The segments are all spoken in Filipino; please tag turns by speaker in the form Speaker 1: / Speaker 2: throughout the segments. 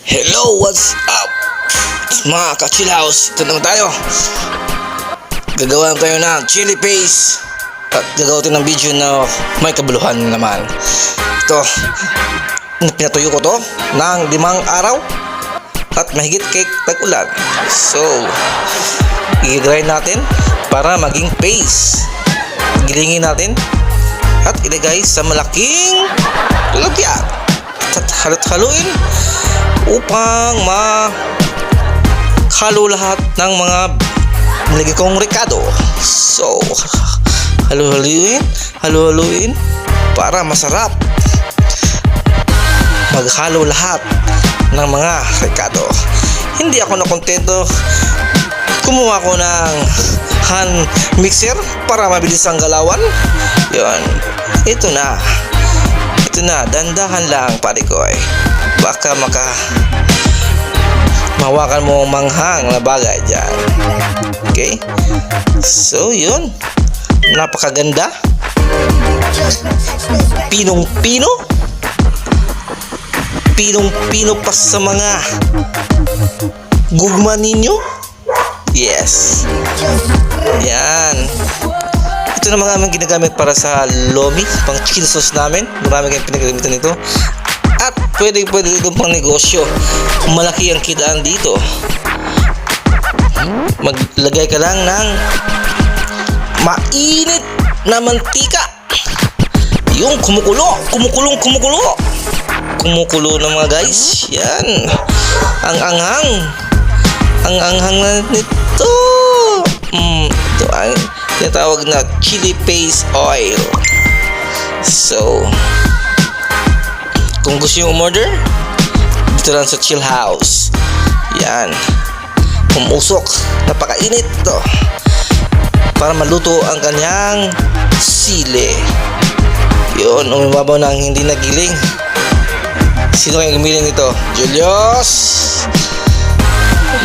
Speaker 1: Hello, what's up? Mga ka-chill house, ito naman tayo. Gagawa tayo ng chili paste at gagawa tayo ng video na may kabuluhan naman. Ito, pinatuyo ko to ng 5 araw at mahigit kay tag-ulan. So, i-grind natin para maging paste. Gilingin natin at ilagay sa malaking lalagyan at haluin upang mahalo lahat ng mga nilagay kong rekado. So, haluin para masarap maghalo lahat ng mga rekado. Hindi ako nakontento, kumuha ko ng hand mixer para mabilis ang galawan. Yun, ito na, dandahan lang pare ko eh. Baka mahawakan mo ang manghang na bagay dyan. Okay, so yun, napakaganda, pinong-pino pa sa mga gugma ninyo. Yes, yan. Ito na mga aming ginagamit para sa lomi, pang chicken sauce namin. Marami kayong pinagamitan nito. At pwede itong pang negosyo. Malaki ang kitaan dito. Maglagay ka lang ng mainit na mantika. Yung kumukulo na mga guys. Yan. Ang anghang na nito. Ito ang tinatawag na chili paste oil. So, kung gusto nyo umorder, dito lang sa Chill House. Yan, umusok, napakainit to para maluto ang kanyang sili. Yun, umibabaw ng hindi nagiling. Sino kayang gumiling ito? Julius,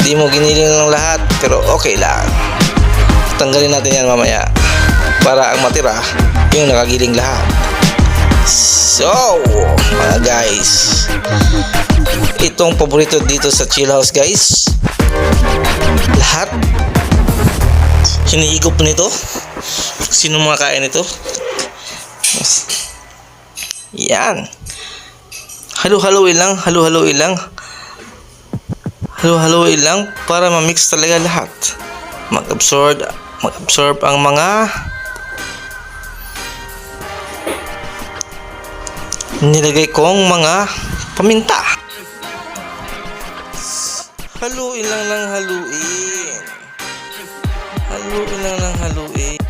Speaker 1: hindi mo giniling ng lahat, pero okay lang. Tanggalin natin yan mamaya para ang matira yung nakagiling lahat. So, mga guys, itong paborito dito sa Chill House guys. Lahat hinihigop nito. Sino makakain nito? Yan. Halu-haluin lang para ma-mix talaga lahat. Mag-absorb ang mga nilagay kong mga paminta. Haluin lang ng haluin.